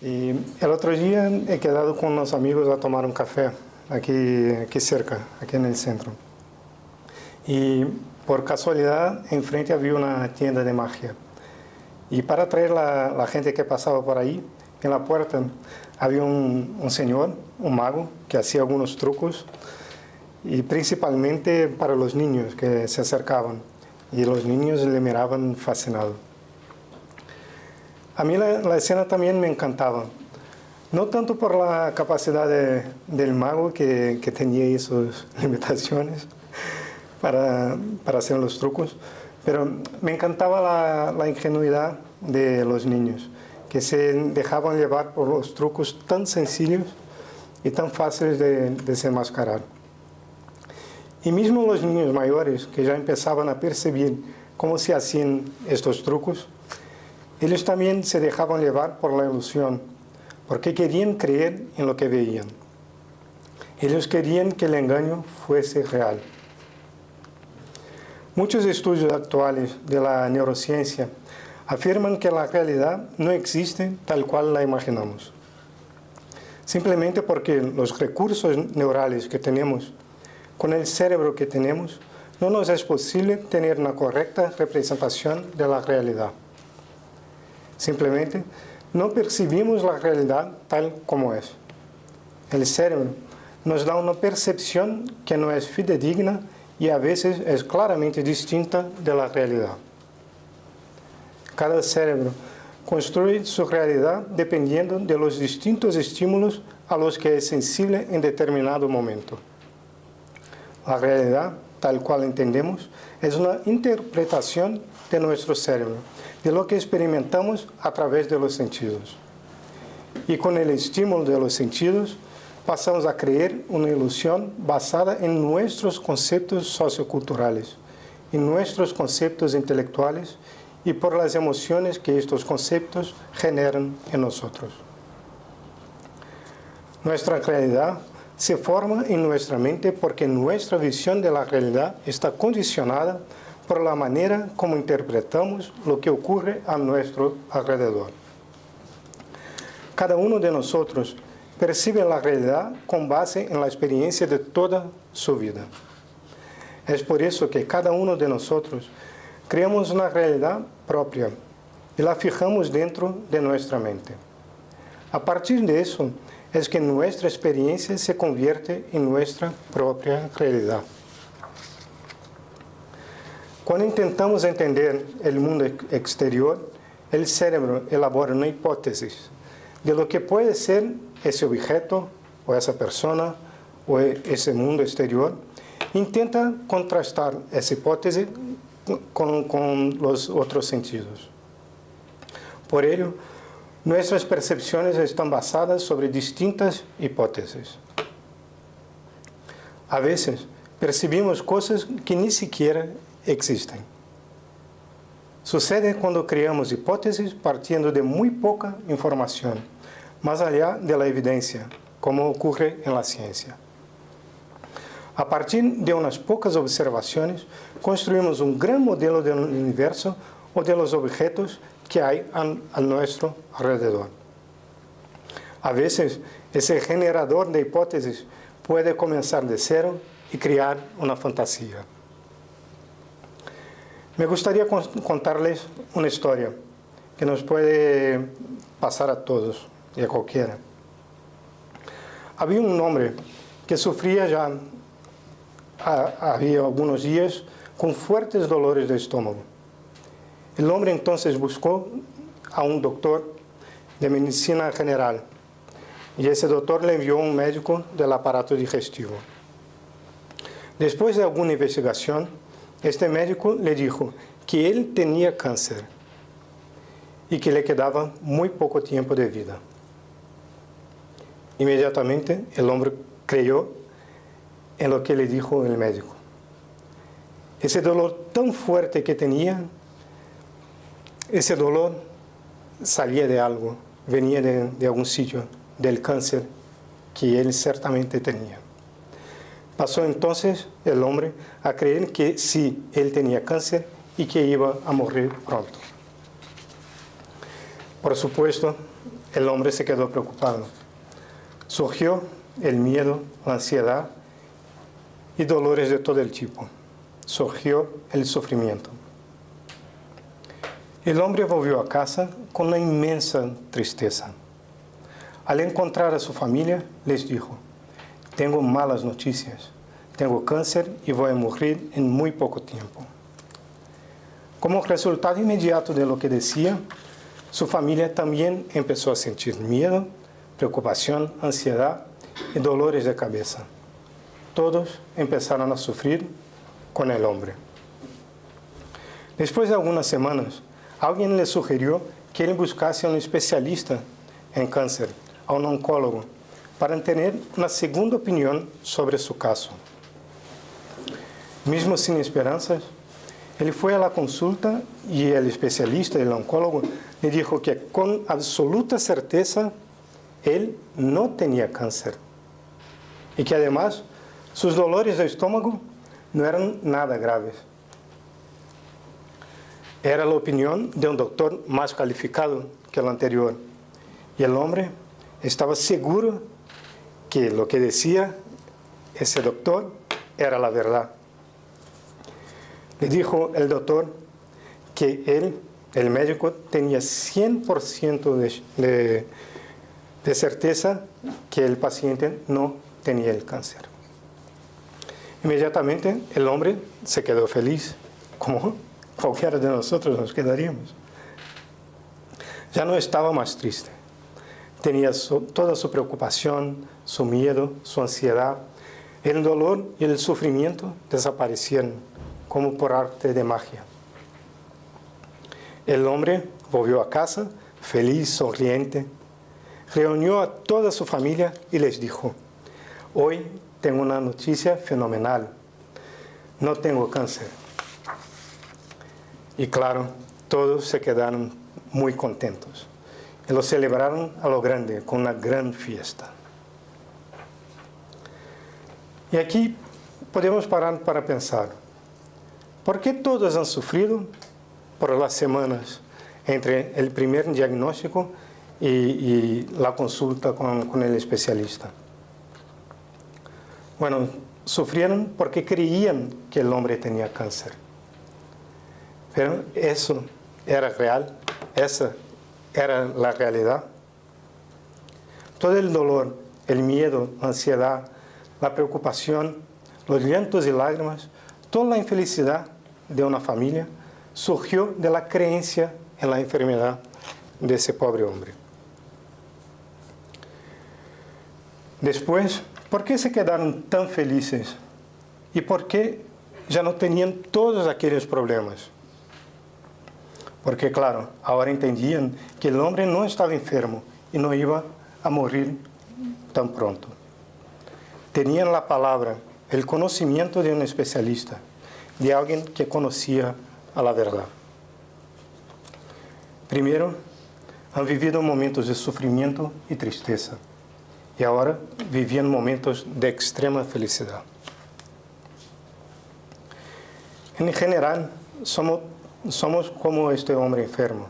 Y el otro día he quedado con unos amigos a tomar un café aquí cerca, aquí en el centro. Y por casualidad, enfrente había una tienda de magia. Y para atraer la gente que pasaba por ahí, en la puerta había un señor, un mago, que hacía algunos trucos, y principalmente para los niños que se acercaban. Y los niños le miraban fascinados. A mí la escena también me encantaba. No tanto por la capacidad del mago que tenía sus limitaciones para hacer los trucos, pero me encantaba la ingenuidad de los niños, que se dejaban llevar por los trucos tan sencillos y tan fáciles de desenmascarar. Y mismo los niños mayores, que ya empezaban a percibir cómo se hacían estos trucos, ellos también se dejaban llevar por la ilusión, porque querían creer en lo que veían. Ellos querían que el engaño fuese real. Muchos estudios actuales de la neurociencia afirman que la realidad no existe tal cual la imaginamos. Simplemente porque los recursos neurales que tenemos, con el cerebro que tenemos, no nos es posible tener una correcta representación de la realidad. Simplemente no percibimos la realidad tal como es. El cerebro nos da una percepción que no es fidedigna y a veces es claramente distinta de la realidad. Cada cerebro construye su realidad dependiendo de los distintos estímulos a los que es sensible en determinado momento. La realidad, tal cual entendemos, es una interpretación de nuestro cerebro, de lo que experimentamos a través de los sentidos. Y con el estímulo de los sentidos, pasamos a creer una ilusión basada en nuestros conceptos socioculturales, en nuestros conceptos intelectuales y por las emociones que estos conceptos generan en nosotros. Nuestra realidad se forma en nuestra mente porque nuestra visión de la realidad está condicionada por la manera como interpretamos lo que ocurre a nuestro alrededor. Cada uno de nosotros percibe la realidad con base en la experiencia de toda su vida. Es por eso que cada uno de nosotros creamos una realidad propia y la fijamos dentro de nuestra mente. A partir de eso es que nuestra experiencia se convierte en nuestra propia realidad. Cuando intentamos entender el mundo exterior, el cerebro elabora una hipótesis de lo que puede ser ese objeto o esa persona o ese mundo exterior. Intenta contrastar esa hipótesis con los otros sentidos. Por ello, nuestras percepciones están basadas sobre distintas hipótesis. A veces, percibimos cosas que ni siquiera existen. Sucede cuando creamos hipótesis partiendo de muy poca información, más allá de la evidencia, como ocurre en la ciencia. A partir de unas pocas observaciones, construimos un gran modelo del universo o de los objetos que hay a nuestro alrededor. A veces, ese generador de hipótesis puede comenzar de cero y crear una fantasía. Me gustaría contarles una historia que nos puede pasar a todos y a cualquiera. Había un hombre que sufría ya había algunos días con fuertes dolores de estómago. El hombre entonces buscó a un doctor de medicina general y ese doctor le envió a un médico del aparato digestivo. Después de alguna investigación, este médico le dijo que él tenía cáncer y que le quedaba muy poco tiempo de vida. Inmediatamente el hombre creyó en lo que le dijo el médico. Ese dolor tan fuerte que tenía, ese dolor salía de algo, venía de algún sitio, del cáncer que él certamente tenía. Pasó entonces el hombre a creer que sí, él tenía cáncer y que iba a morir pronto. Por supuesto, el hombre se quedó preocupado. Surgió el miedo, la ansiedad y dolores de todo el tipo. Surgió el sufrimiento. El hombre volvió a casa con una inmensa tristeza. Al encontrar a su familia, les dijo: tengo malas noticias, tengo cáncer y voy a morir en muy poco tiempo. Como resultado inmediato de lo que decía, su familia también empezó a sentir miedo, preocupación, ansiedad y dolores de cabeza. Todos empezaron a sufrir con el hombre. Después de algunas semanas, alguien le sugirió que él buscase a un especialista en cáncer, a un oncólogo, para tener una segunda opinión sobre su caso. Mismo sin esperanzas, él fue a la consulta y el especialista, el oncólogo, le dijo que con absoluta certeza él no tenía cáncer y que además sus dolores de estómago no eran nada graves. Era la opinión de un doctor más calificado que el anterior y el hombre estaba seguro que lo que decía ese doctor era la verdad. Le dijo el doctor que él, el médico, tenía 100% de certeza que el paciente no tenía el cáncer. Inmediatamente el hombre se quedó feliz, como cualquiera de nosotros nos quedaríamos. Ya no estaba más triste. Tenía toda su preocupación, su miedo, su ansiedad. El dolor y el sufrimiento desaparecieron como por arte de magia. El hombre volvió a casa, feliz, sonriente. Reunió a toda su familia y les dijo: hoy tengo una noticia fenomenal. No tengo cáncer. Y claro, todos se quedaron muy contentos. Y lo celebraron a lo grande, con una gran fiesta. Y aquí podemos parar para pensar: ¿por qué todos han sufrido por las semanas entre el primer diagnóstico y la consulta con el especialista? Bueno, sufrieron porque creían que el hombre tenía cáncer. Pero eso era real, esa era la realidad. Todo el dolor, el miedo, la ansiedad, la preocupación, los llantos y lágrimas, toda la infelicidad de una familia surgió de la creencia en la enfermedad de ese pobre hombre. Después, ¿por qué se quedaron tan felices? ¿Y por qué ya no tenían todos aquellos problemas? Porque, claro, ahora entendían que el hombre no estaba enfermo y no iba a morir tan pronto. Tenían la palabra, el conocimiento de un especialista, de alguien que conocía a la verdad. Primero, han vivido momentos de sufrimiento y tristeza, y ahora vivían momentos de extrema felicidad. En general, somos como este hombre enfermo.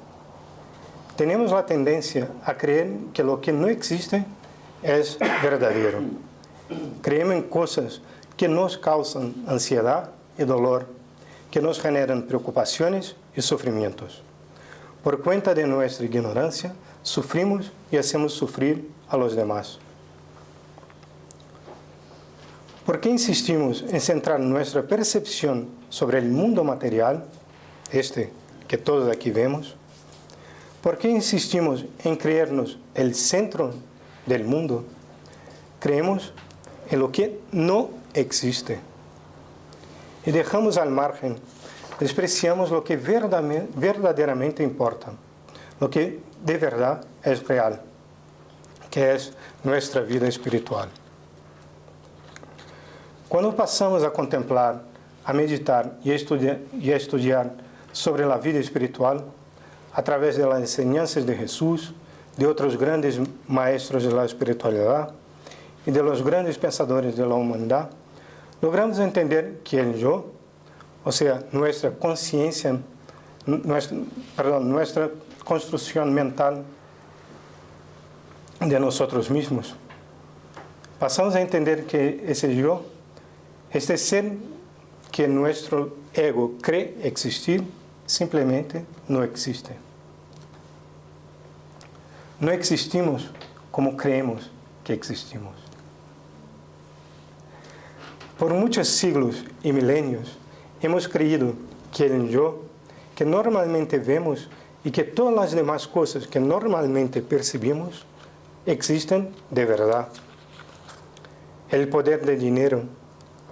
Tenemos la tendencia a creer que lo que no existe es verdadero. Creemos en cosas que nos causan ansiedad y dolor, que nos generan preocupaciones y sufrimientos. Por cuenta de nuestra ignorancia, sufrimos y hacemos sufrir a los demás. ¿Por qué insistimos en centrar nuestra percepción sobre el mundo material, que todos aquí vemos? ¿Por qué insistimos en creernos el centro del mundo? Creemos en lo que no existe. Y dejamos al margen, despreciamos lo que verdaderamente importa, lo que de verdad es real, que es nuestra vida espiritual. Cuando pasamos a contemplar, a meditar y a estudiar sobre la vida espiritual, a través de las enseñanzas de Jesús, de otros grandes maestros de la espiritualidad y de los grandes pensadores de la humanidad, logramos entender que el yo, o sea, nuestra conciencia, nuestra construcción mental, de nosotros mismos, pasamos a entender que ese yo, este ser que nuestro ego cree existir, simplemente no existe. No existimos como creemos que existimos. Por muchos siglos y milenios hemos creído que el yo, que normalmente vemos y que todas las demás cosas que normalmente percibimos, existen de verdad. El poder del dinero,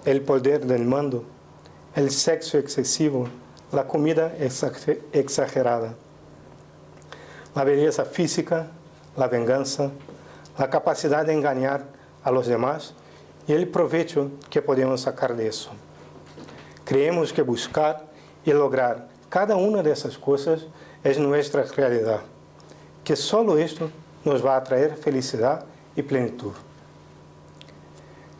el poder del mando, el sexo excesivo, la comida exagerada, la belleza física, la venganza, la capacidad de engañar a los demás y el provecho que podemos sacar de eso. Creemos que buscar y lograr cada una de esas cosas es nuestra realidad, que solo esto nos va a traer felicidad y plenitud.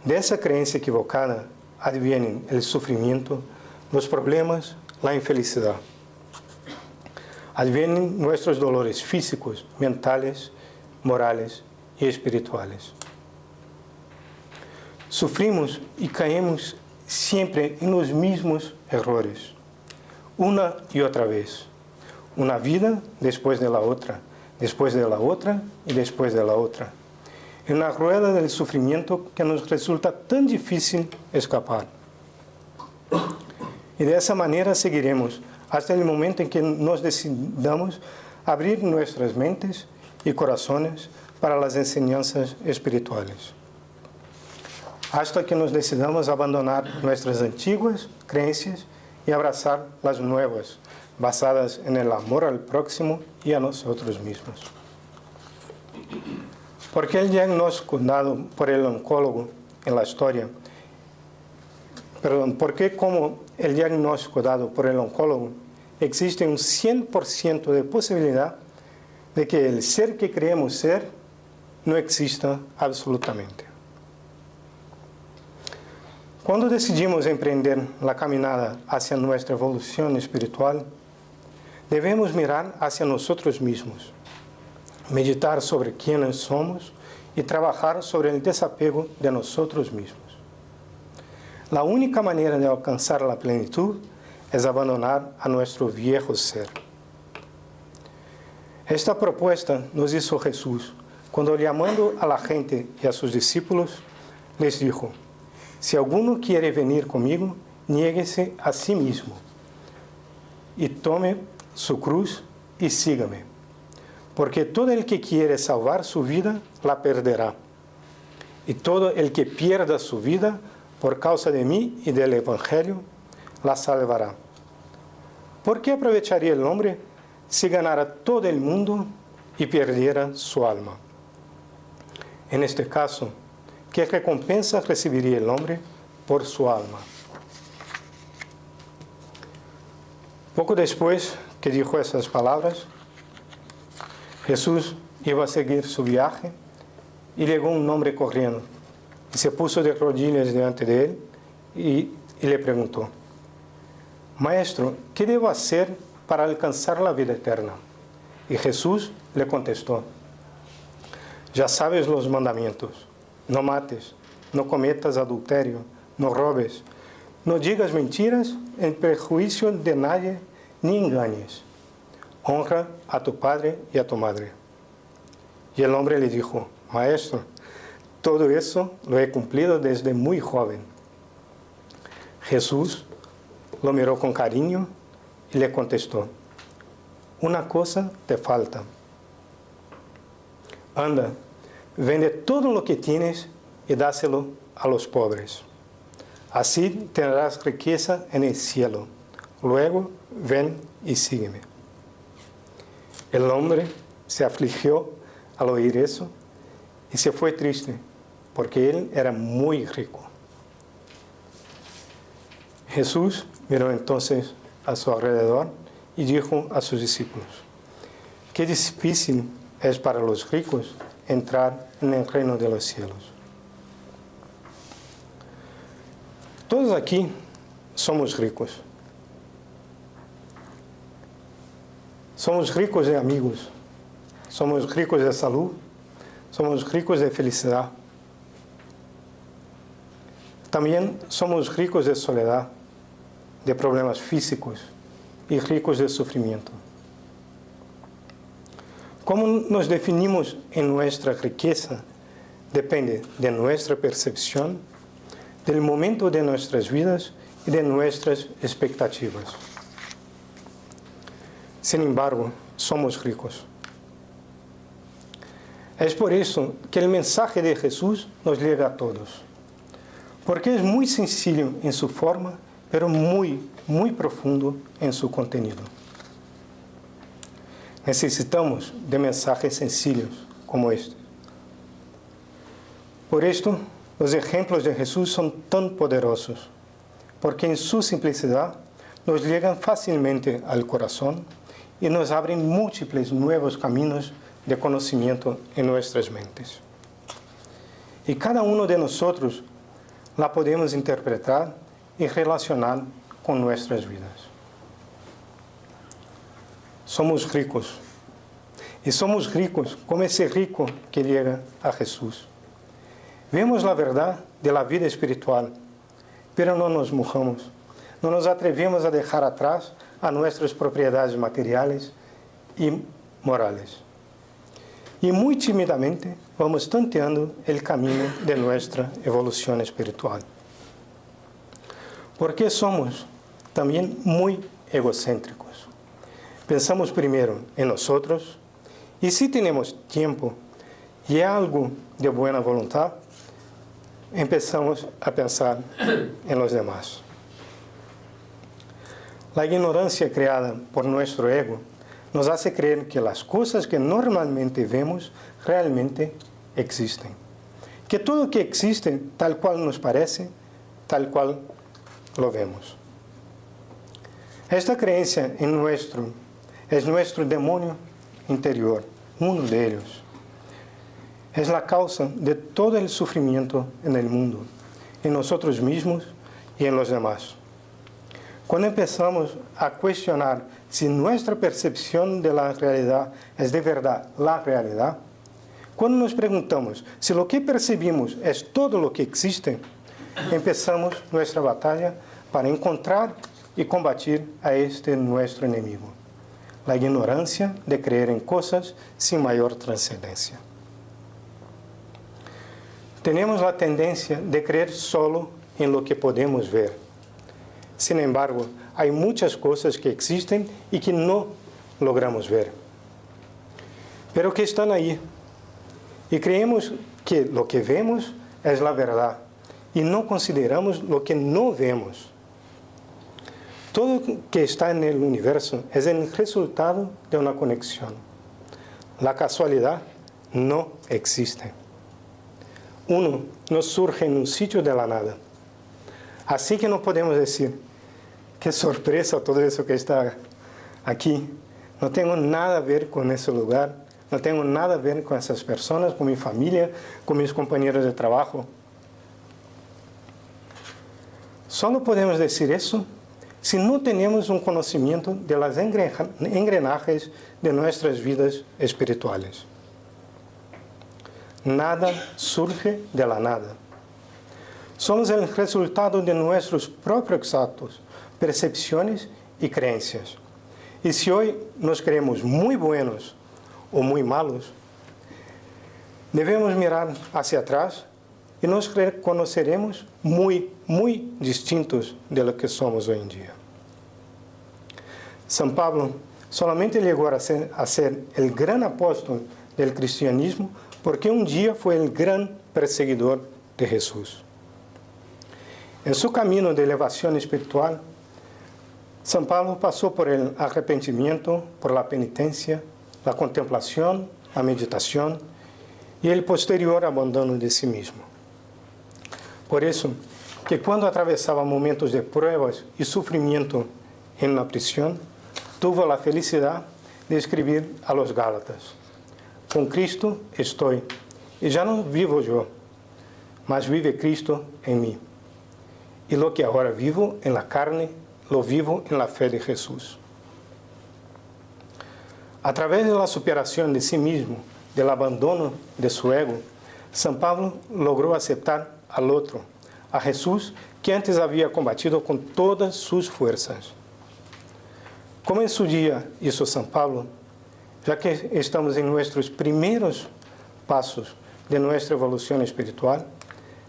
De esa creencia equivocada advienen el sufrimiento, los problemas, la infelicidad. Advienen nuestros dolores físicos, mentales, morales y espirituales. Sufrimos y caemos siempre en los mismos errores, una y otra vez. Una vida después de la otra y después de la otra. En la rueda del sufrimiento que nos resulta tan difícil escapar. Y de esa manera seguiremos hasta el momento en que nos decidamos abrir nuestras mentes y corazones para las enseñanzas espirituales. Hasta que nos decidamos abandonar nuestras antiguas creencias y abrazar las nuevas, basadas en el amor al próximo y a nosotros mismos. Porque el diagnóstico dado por el oncólogo en la historia, porque como el diagnóstico dado por el oncólogo, existe un 100% de posibilidad de que el ser que creemos ser no exista absolutamente. Cuando decidimos emprender la caminada hacia nuestra evolución espiritual, debemos mirar hacia nosotros mismos, meditar sobre quiénes somos y trabajar sobre el desapego de nosotros mismos. La única manera de alcanzar la plenitud es abandonar a nuestro viejo ser. Esta propuesta nos hizo Jesús cuando, llamando a la gente y a sus discípulos, les dijo: si alguno quiere venir conmigo, niéguese a sí mismo y tome su cruz y sígame. Porque todo el que quiere salvar su vida, la perderá. Y todo el que pierda su vida por causa de mí y del Evangelio, la salvará. ¿Por qué aprovecharía el hombre si ganara todo el mundo y perdiera su alma? En este caso, ¿qué recompensa recibiría el hombre por su alma? Poco después que dijo esas palabras, Jesús iba a seguir su viaje y llegó un hombre corriendo y se puso de rodillas delante de él y le preguntó: Maestro, ¿qué debo hacer para alcanzar la vida eterna? Y Jesús le contestó: ya sabes los mandamientos: no mates, no cometas adulterio, no robes, no digas mentiras en perjuicio de nadie, ni engañes. Honra a tu padre y a tu madre. Y el hombre le dijo: Maestro, todo eso lo he cumplido desde muy joven. Jesús lo miró con cariño y le contestó: una cosa te falta. Anda, vende todo lo que tienes y dáselo a los pobres. Así tendrás riqueza en el cielo. Luego ven y sígueme. El hombre se afligió al oír eso y se fue triste, porque él era muy rico. Jesús miró entonces a su alrededor y dijo a sus discípulos: qué difícil es para los ricos entrar en el reino de los cielos. Todos aquí somos ricos. Somos ricos de amigos, somos ricos de salud, somos ricos de felicidad. También somos ricos de soledad, de problemas físicos y ricos de sufrimiento. Cómo nos definimos en nuestra riqueza depende de nuestra percepción, del momento de nuestras vidas y de nuestras expectativas. Sin embargo, somos ricos. Es por eso que el mensaje de Jesús nos llega a todos, porque es muy sencillo en su forma, pero muy profundo en su contenido. Necesitamos de mensajes sencillos como este. Por esto, los ejemplos de Jesús son tan poderosos, porque en su simplicidad nos llegan fácilmente al corazón y nos abren múltiples nuevos caminos de conocimiento en nuestras mentes. Y cada uno de nosotros la podemos interpretar y relacionar con nuestras vidas. Somos ricos. Y somos ricos como ese rico que llega a Jesús. Vemos la verdad de la vida espiritual, pero no nos mojamos. No nos atrevemos a dejar atrás a nuestras propiedades materiales y morales. Y muy tímidamente vamos tanteando el camino de nuestra evolución espiritual. Porque somos también muy egocéntricos. Pensamos primero en nosotros y si tenemos tiempo y algo de buena voluntad, empezamos a pensar en los demás. La ignorancia creada por nuestro ego nos hace creer que las cosas que normalmente vemos realmente existen. Que todo lo que existe tal cual nos parece, tal cual lo vemos. Esta creencia es nuestro demonio interior, uno de ellos. Es la causa de todo el sufrimiento en el mundo, en nosotros mismos y en los demás. Cuando empezamos a cuestionar si nuestra percepción de la realidad es de verdad la realidad, cuando nos preguntamos si lo que percibimos es todo lo que existe, empezamos nuestra batalla para encontrar y combatir a este nuestro enemigo, la ignorancia de creer en cosas sin mayor trascendencia. Tenemos la tendencia de creer solo en lo que podemos ver. Sin embargo, hay muchas cosas que existen y que no logramos ver, pero que están ahí. Y creemos que lo que vemos es la verdad y no consideramos lo que no vemos. Todo que está en el universo es el resultado de una conexión. La casualidad no existe. Uno no surge en un sitio de la nada. Así que no podemos decir, qué sorpresa todo eso que está aquí. No tengo nada a ver con ese lugar, no tengo nada a ver con esas personas, con mi familia, con mis compañeros de trabajo. Solo podemos decir eso si no tenemos un conocimiento de las engrenajes de nuestras vidas espirituales. Nada surge de la nada. Somos el resultado de nuestros propios actos, percepciones y creencias. Y si hoy nos creemos muy buenos o muy malos, debemos mirar hacia atrás y nos reconoceremos muy distintos de lo que somos hoy en día. San Pablo solamente llegó a ser el gran apóstol del cristianismo porque un día fue el gran perseguidor de Jesús. En su camino de elevación espiritual, San Pablo pasó por el arrepentimiento, por la penitencia, la contemplación, la meditación y el posterior abandono de sí mismo. Por eso, que cuando atravesaba momentos de pruebas y sufrimiento en la prisión, tuvo la felicidad de escribir a los Gálatas: con Cristo estoy, y ya no vivo yo, mas vive Cristo en mí. Y lo que ahora vivo en la carne, lo vivo en la fe de Jesús. A través de la superación de sí mismo del abandono de su ego, San Pablo logró aceptar al otro, a Jesús, que antes había combatido con todas sus fuerzas. Como en su día hizo San Pablo, ya que estamos en nuestros primeros pasos de nuestra evolución espiritual,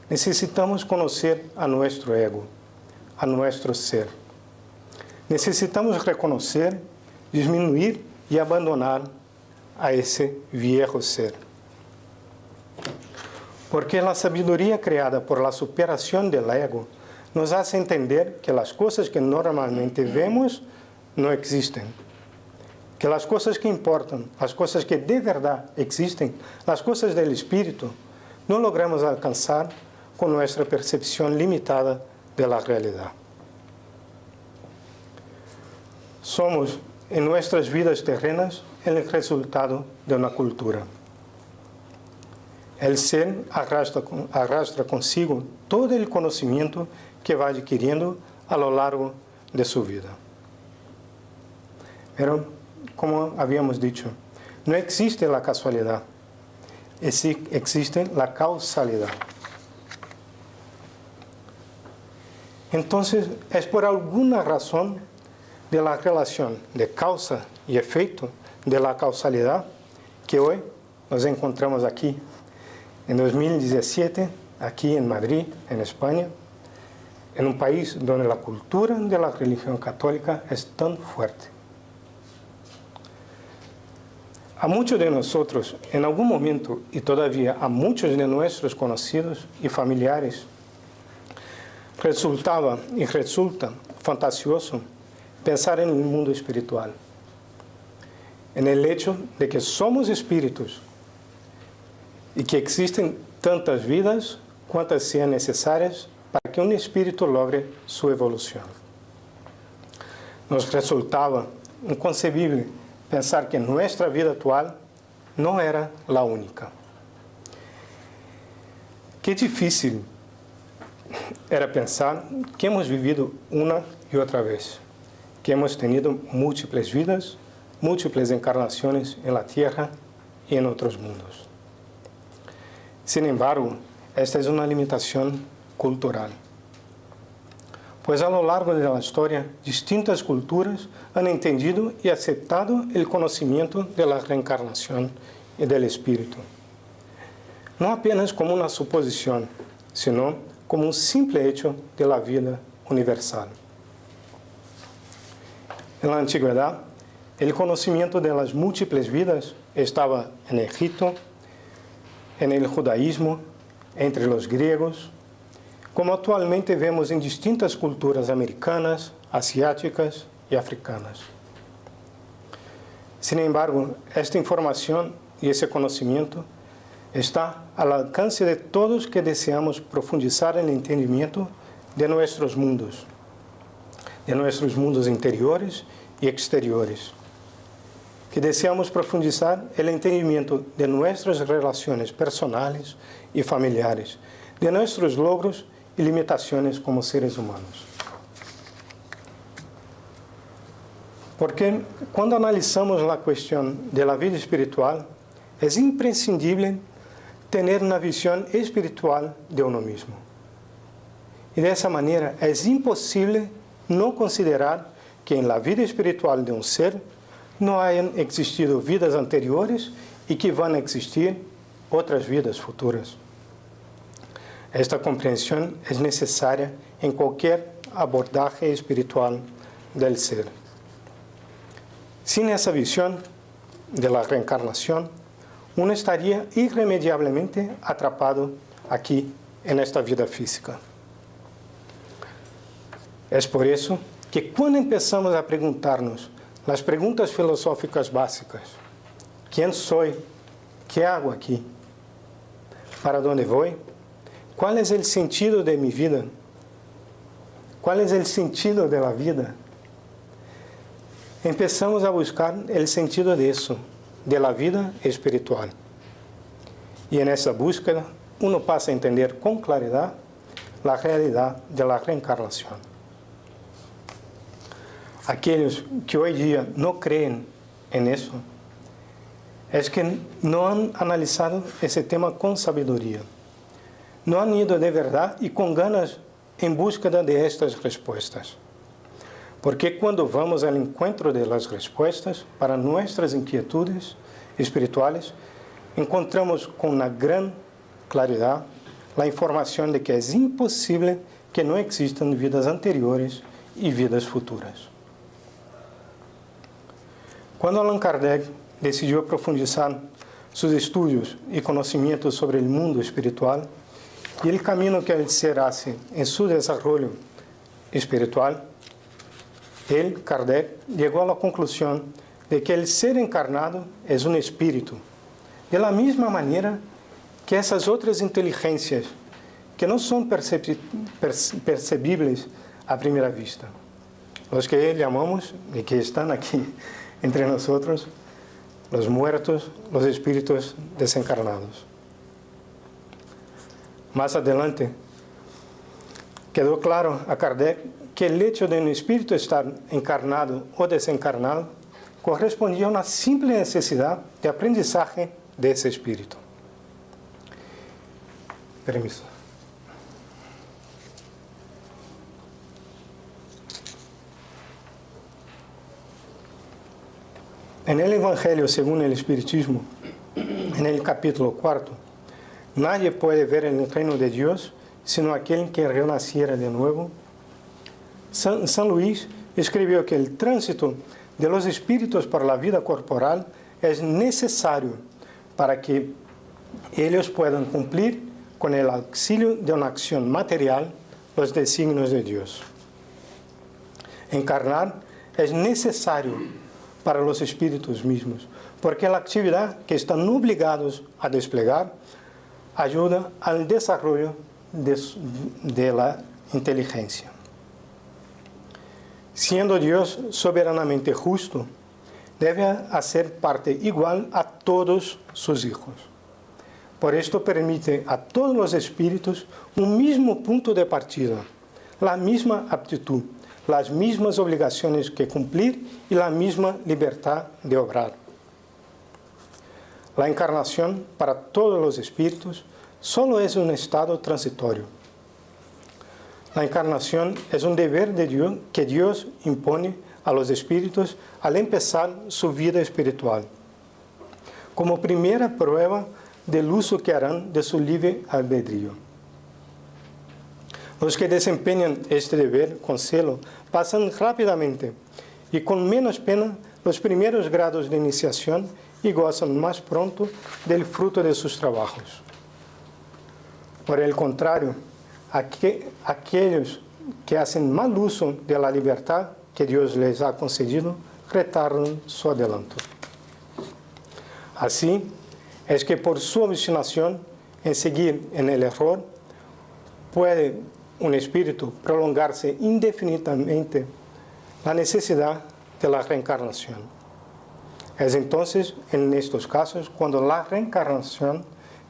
necesitamos conocer a nuestro ego, a nuestro ser. Necesitamos reconocer, disminuir y abandonar a ese viejo ser. Porque la sabiduría creada por la superación del ego nos hace entender que las cosas que normalmente vemos no existen. Que las cosas que importan, las cosas que de verdad existen, las cosas del espíritu, no logramos alcanzar con nuestra percepción limitada de la realidad. Somos, en nuestras vidas terrenas, el resultado de una cultura. El ser arrastra consigo todo el conocimiento que va adquiriendo a lo largo de su vida. Pero, como habíamos dicho, no existe la casualidad, existe la causalidad. Entonces, es por alguna razón de la relación de causa y efecto de la causalidad que hoy nos encontramos aquí, en 2017, aquí en Madrid, en España, en un país donde la cultura de la religión católica es tan fuerte. A muchos de nosotros, en algún momento, y todavía a muchos de nuestros conocidos y familiares, resultaba y resulta fantasioso pensar en el mundo espiritual, en el hecho de que somos espíritus y que existen tantas vidas cuantas sean necesarias para que un espíritu logre su evolución. Nos resultaba inconcebible pensar que nuestra vida actual no era la única. Qué difícil era pensar que hemos vivido una y otra vez, que hemos tenido múltiples vidas, múltiples encarnaciones en la tierra y en otros mundos. Sin embargo, esta es una limitación cultural, pues a lo largo de la historia, distintas culturas han entendido y aceptado el conocimiento de la reencarnación y del espíritu, no apenas como una suposición, sino como un simple hecho de la vida universal. En la antigüedad, el conocimiento de las múltiples vidas estaba en Egipto, en el judaísmo, entre los griegos, como actualmente vemos en distintas culturas americanas, asiáticas y africanas. Sin embargo, esta información y ese conocimiento está al alcance de todos que deseamos profundizar en el entendimiento de nuestros mundos interiores y exteriores, que deseamos profundizar el entendimiento de nuestras relaciones personales y familiares, de nuestros logros y limitaciones como seres humanos. Porque cuando analizamos la cuestión de la vida espiritual, es imprescindible tener una visión espiritual de uno mismo. Y de esa manera es imposible no considerar que en la vida espiritual de un ser no hayan existido vidas anteriores y que van a existir otras vidas futuras. Esta comprensión es necesaria en cualquier abordaje espiritual del ser. Sin esa visión de la reencarnación, uno estaría irremediablemente atrapado aquí en esta vida física. Es por eso que cuando empezamos a preguntarnos las preguntas filosóficas básicas, ¿quién soy? ¿Qué hago aquí? ¿Para dónde voy? ¿Cuál es el sentido de mi vida? ¿Cuál es el sentido de la vida? Empezamos a buscar el sentido de eso, de la vida espiritual. Y en esa búsqueda, uno pasa a entender con claridad la realidad de la reencarnación. Aquellos que hoy día no creen en eso, es que no han analizado ese tema con sabiduría. No han ido de verdad y con ganas en búsqueda de estas respuestas. Porque cuando vamos al encuentro de las respuestas para nuestras inquietudes espirituales, encontramos con una gran claridad la información de que es imposible que no existan vidas anteriores y vidas futuras. Cuando Allan Kardec decidió profundizar sus estudios y conocimientos sobre el mundo espiritual y el camino que el ser hace en su desarrollo espiritual, él, Kardec, llegó a la conclusión de que el ser encarnado es un espíritu, de la misma manera que esas otras inteligencias que no son percebibles a primera vista. Los que llamamos y que están aquí entre nosotros, los muertos, los espíritus desencarnados. Más adelante, quedó claro a Kardec que el hecho de un espíritu estar encarnado o desencarnado correspondía a una simple necesidad de aprendizaje de ese espíritu. Permiso. En el Evangelio según el Espiritismo, en el capítulo 4, nadie puede ver el reino de Dios sino aquel que renaciera de nuevo. San Luis escribió que el tránsito de los espíritus por la vida corporal es necesario para que ellos puedan cumplir con el auxilio de una acción material los designios de Dios. Encarnar es necesario para los espíritus mismos, porque la actividad que están obligados a desplegar ayuda al desarrollo de la inteligencia. Siendo Dios soberanamente justo, debe hacer parte igual a todos sus hijos. Por esto permite a todos los espíritus un mismo punto de partida, la misma aptitud, las mismas obligaciones que cumplir y la misma libertad de obrar. La encarnación para todos los espíritus solo es un estado transitorio. La encarnación es un deber de Dios que Dios impone a los espíritus al empezar su vida espiritual, como primera prueba del uso que harán de su libre albedrío. Los que desempeñan este deber con celo pasan rápidamente y con menos pena los primeros grados de iniciación y gozan más pronto del fruto de sus trabajos. Por el contrario, aquellos que hacen mal uso de la libertad que Dios les ha concedido retardan su adelanto. Así es que por su obstinación en seguir en el error, puede un espíritu prolongarse indefinidamente la necesidad de la reencarnación. Es entonces, en estos casos, cuando la reencarnación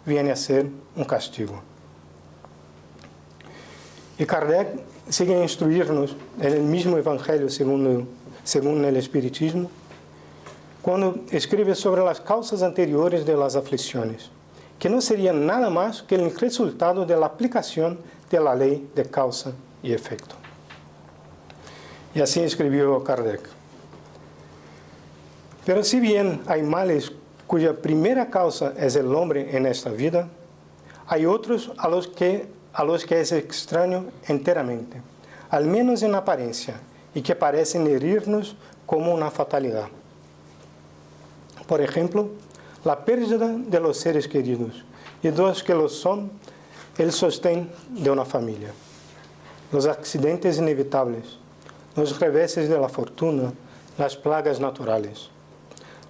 viene a ser un castigo. Y Kardec sigue a instruirnos en el mismo Evangelio según el Espiritismo, cuando escribe sobre las causas anteriores de las aflicciones, que no serían nada más que el resultado de la aplicación de la ley de causa y efecto. Y así escribió Kardec. Pero si bien hay males cuya primera causa es el hombre en esta vida, hay otros a los que es extraño enteramente, al menos en apariencia, y que parecen herirnos como una fatalidad. Por ejemplo, la pérdida de los seres queridos, y de los que lo son, el sostén de una familia. Los accidentes inevitables, los reveses de la fortuna, las plagas naturales,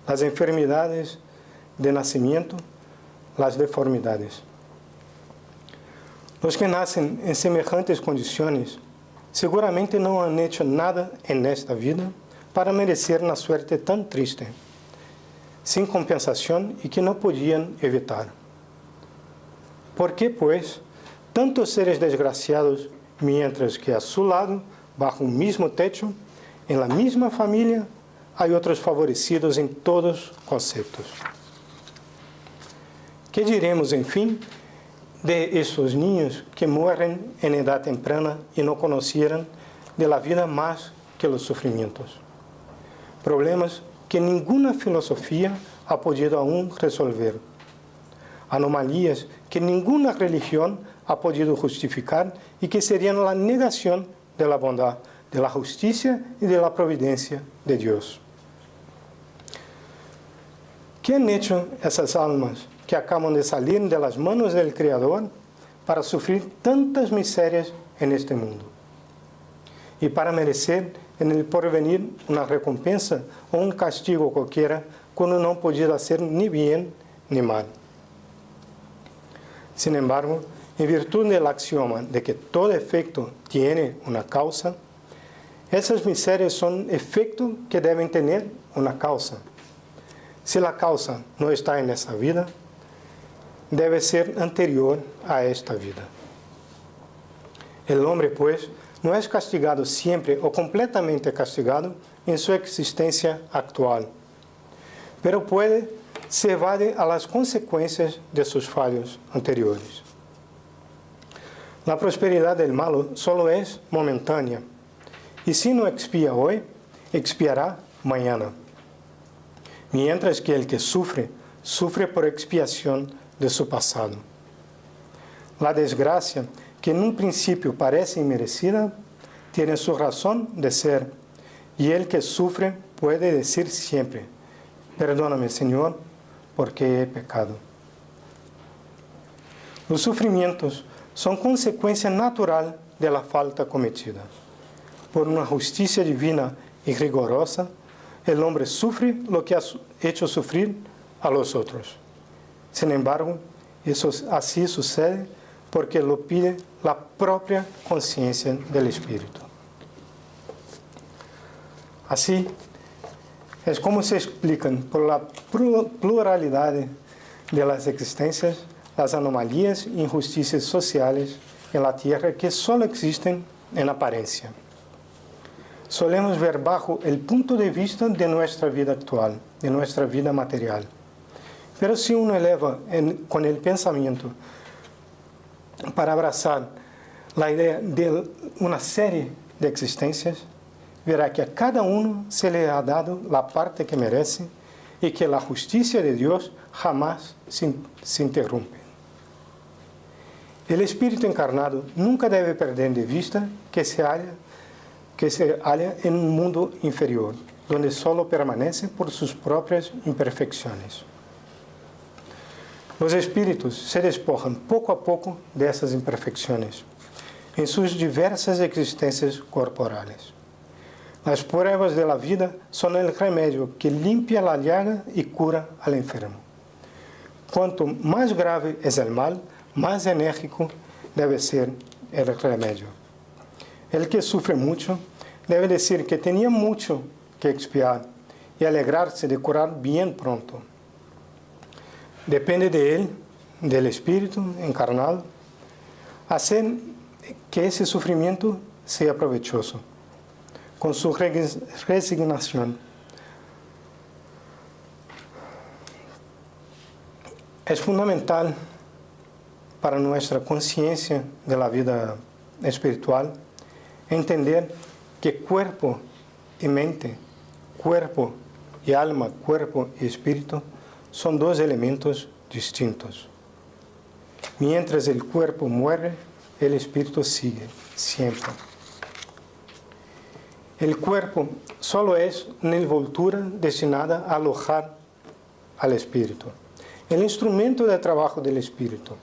las enfermedades de nacimiento, las deformidades. Los que nacen en semejantes condiciones seguramente no han hecho nada en esta vida para merecer una suerte tan triste, sin compensación y que no podían evitar. ¿Por qué, pues, tantos seres desgraciados, mientras que a su lado, bajo un mismo techo, en la misma familia, hay otros favorecidos en todos conceptos? ¿Qué diremos, en fin, de esos niños que mueren en edad temprana y no conocieran de la vida más que los sufrimientos? Problemas que ninguna filosofía ha podido aún resolver. Anomalías que ninguna religión ha podido justificar y que serían la negación de la bondad, de la justicia y de la providencia de Dios. ¿Qué han hecho esas almas que acaban de salir de las manos del Creador para sufrir tantas miserias en este mundo? Y para merecer en el porvenir una recompensa o un castigo cualquiera cuando no han podido hacer ni bien ni mal. Sin embargo, en virtud del axioma de que todo efecto tiene una causa, esas miserias son efectos que deben tener una causa. Si la causa no está en esa vida, debe ser anterior a esta vida. El hombre, pues, no es castigado siempre o completamente castigado en su existencia actual, pero se evade a las consecuencias de sus fallos anteriores. La prosperidad del malo solo es momentánea, y si no expía hoy, expiará mañana. Mientras que el que sufre, sufre por expiación de su pasado. La desgracia, que en un principio parece inmerecida, tiene su razón de ser, y el que sufre puede decir siempre: perdóname, Señor, porque he pecado. Los sufrimientos son consecuencia natural de la falta cometida. Por una justicia divina y rigurosa, el hombre sufre lo que ha hecho sufrir a los otros. Sin embargo, eso así sucede porque lo pide la propia conciencia del Espíritu. Así es como se explican por la pluralidad de las existencias las anomalías e injusticias sociales en la tierra que solo existen en apariencia. Solemos ver bajo el punto de vista de nuestra vida actual, de nuestra vida material. Pero si uno eleva con el pensamiento para abrazar la idea de una serie de existencias, verá que a cada uno se le ha dado la parte que merece y que la justicia de Dios jamás se interrumpe. El Espíritu encarnado nunca debe perder de vista que se halla en un mundo inferior, donde solo permanece por sus propias imperfecciones. Los espíritus se despojan poco a poco de esas imperfecciones en sus diversas existencias corporales. Las pruebas de la vida son el remedio que limpia la llaga y cura al enfermo. Cuanto más grave es el mal, más enérgico debe ser el remedio. El que sufre mucho debe decir que tenía mucho que expiar y alegrarse de curar bien pronto. Depende de él, del Espíritu encarnado, hacer que ese sufrimiento sea provechoso, con su resignación. Es fundamental para nuestra conciencia de la vida espiritual entender que cuerpo y mente, cuerpo y alma, cuerpo y espíritu son dos elementos distintos. Mientras el cuerpo muere, el espíritu sigue siempre. El cuerpo solo es una envoltura destinada a alojar al espíritu, el instrumento de trabajo del espíritu,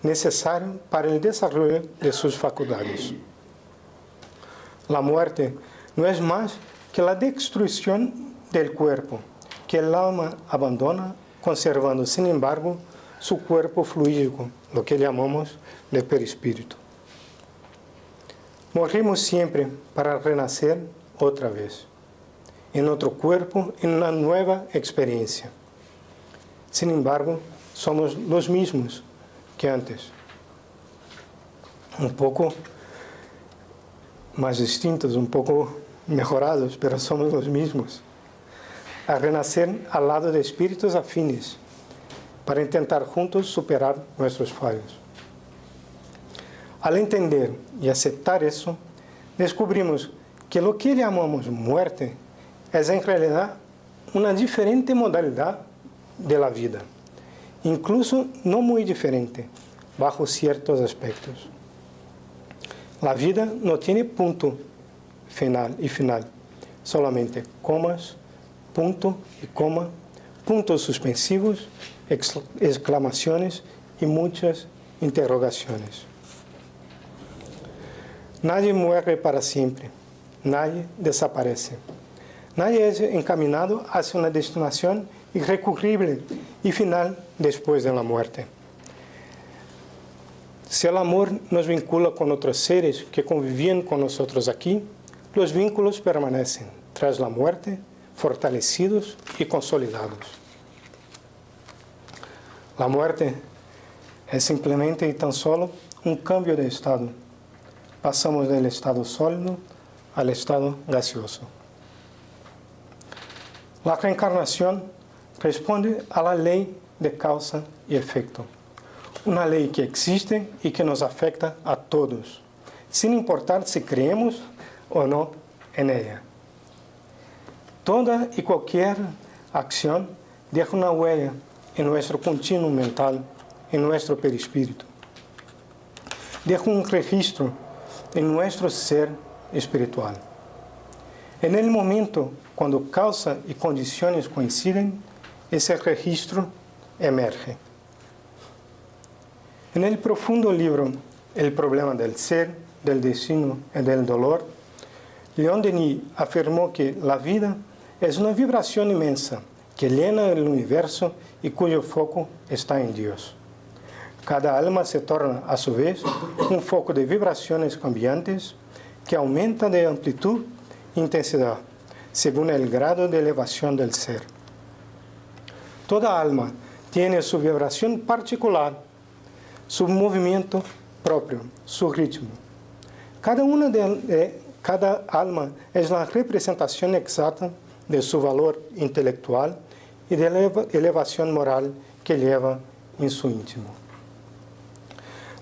necesario para el desarrollo de sus facultades. La muerte no es más que la destrucción del cuerpo, que el alma abandona, conservando, sin embargo, su cuerpo fluídico, lo que llamamos de perispíritu. Morimos siempre para renacer otra vez, en otro cuerpo, en una nueva experiencia. Sin embargo, somos los mismos que antes. Un poco más distintos, un poco mejorados, pero somos los mismos. A renacer al lado de espíritus afines, para intentar juntos superar nuestros fallos. Al entender y aceptar eso, descubrimos que lo que llamamos muerte es en realidad una diferente modalidad de la vida, incluso no muy diferente, bajo ciertos aspectos. La vida no tiene punto final, solamente comas, punto y coma, puntos suspensivos, exclamaciones y muchas interrogaciones. Nadie muere para siempre, nadie desaparece. Nadie es encaminado hacia una destinación irrecurrible y final después de la muerte. Si el amor nos vincula con otros seres que convivían con nosotros aquí, los vínculos permanecen tras la muerte, fortalecidos y consolidados. La muerte es simplemente y tan solo un cambio de estado. Pasamos del estado sólido al estado gaseoso. La reencarnación responde a la ley de causa y efecto. Una ley que existe y que nos afecta a todos, sin importar si creemos o no en ella. Toda y cualquier acción deja una huella en nuestro continuum mental, en nuestro perispíritu. Deja un registro en nuestro ser espiritual. En el momento cuando causa y condiciones coinciden, ese registro emerge. En el profundo libro El problema del ser, del destino y del dolor, Leon Denis afirmó que la vida es una vibración inmensa que llena el universo y cuyo foco está en Dios. Cada alma se torna, a su vez, un foco de vibraciones cambiantes que aumenta de amplitud e intensidad, según el grado de elevación del ser. Toda alma tiene su vibración particular, su movimiento propio, su ritmo. Cada alma es la representación exacta de su valor intelectual y de la elevación moral que lleva en su íntimo.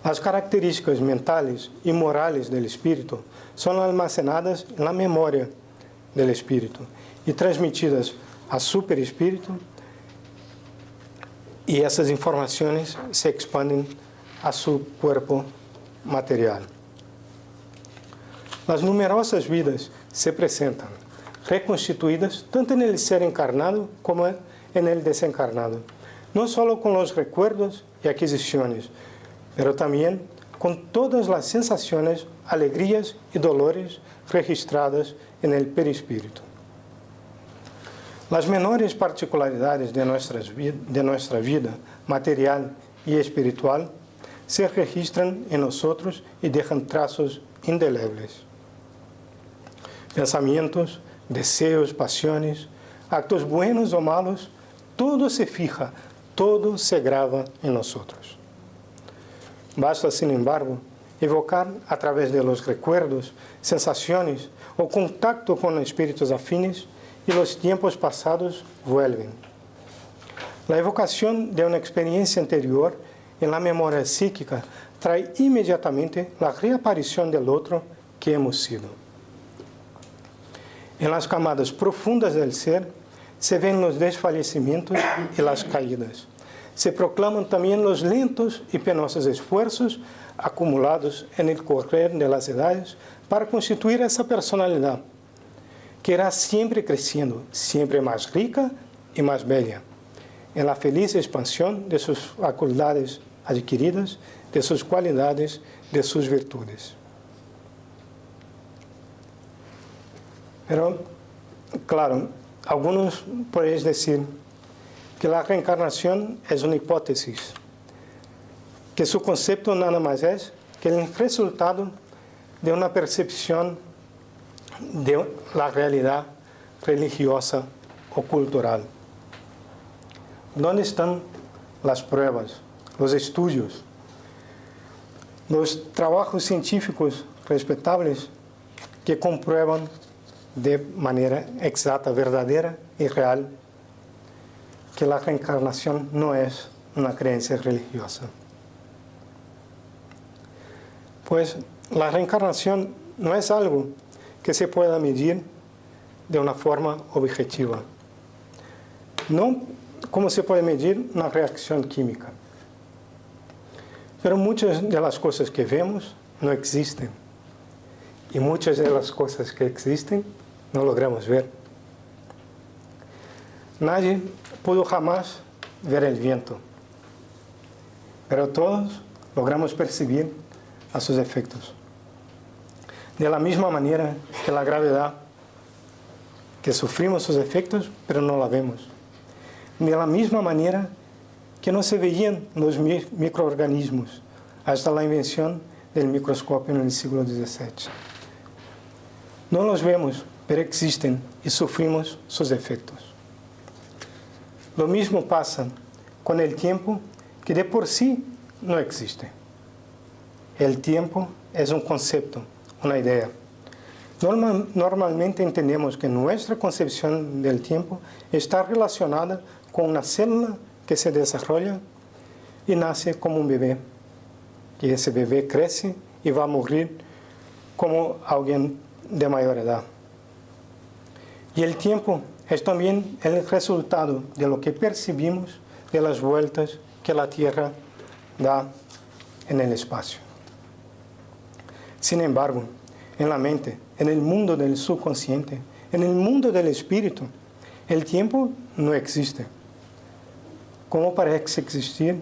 Las características mentales y morales del espíritu son almacenadas en la memoria del espíritu y transmitidas a su perispíritu, y esas informaciones se expanden a su cuerpo material. Las numerosas vidas se presentan reconstituidas tanto en el ser encarnado como en el desencarnado, no solo con los recuerdos y adquisiciones, pero también con todas las sensaciones, alegrías y dolores registradas en el perispíritu. Las menores particularidades de nuestra vida material y espiritual se registran en nosotros y dejan trazos indelebles. Pensamientos, deseos, pasiones, actos buenos o malos, todo se fija, todo se graba en nosotros. Basta, sin embargo, evocar a través de los recuerdos, sensaciones o contacto con espíritus afines y los tiempos pasados vuelven. La evocación de una experiencia anterior en la memoria psíquica trae inmediatamente la reaparición del otro que hemos sido. En las camadas profundas del ser se ven los desfallecimientos y las caídas. Se proclaman también los lentos y penosos esfuerzos acumulados en el correr de las edades para constituir esa personalidad, que irá siempre creciendo, siempre más rica y más bella, en la feliz expansión de sus facultades adquiridas, de sus cualidades, de sus virtudes. Pero, claro, algunos podéis decir que la reencarnación es una hipótesis, que su concepto nada más es que el resultado de una percepción de la realidad religiosa o cultural. ¿Dónde están las pruebas, los estudios, los trabajos científicos respetables que comprueban de manera exacta, verdadera y real que la reencarnación no es una creencia religiosa. Pues la reencarnación no es algo que se pueda medir de una forma objetiva. No como se puede medir una reacción química. Pero muchas de las cosas que vemos no existen. Y muchas de las cosas que existen no logramos ver. Nadie pudo jamás ver el viento, pero todos logramos percibir a sus efectos. De la misma manera que la gravedad, que sufrimos sus efectos, pero no la vemos. De la misma manera que no se veían los microorganismos hasta la invención del microscopio en el siglo XVII. No los vemos, pero existen y sufrimos sus efectos. Lo mismo pasa con el tiempo, que de por sí no existe. El tiempo es un concepto, una idea. Normalmente entendemos que nuestra concepción del tiempo está relacionada con una célula que se desarrolla y nace como un bebé. Y ese bebé crece y va a morir como alguien de mayor edad. Y el tiempo es también el resultado de lo que percibimos de las vueltas que la Tierra da en el espacio. Sin embargo, en la mente, en el mundo del subconsciente, en el mundo del espíritu, el tiempo no existe, como parece existir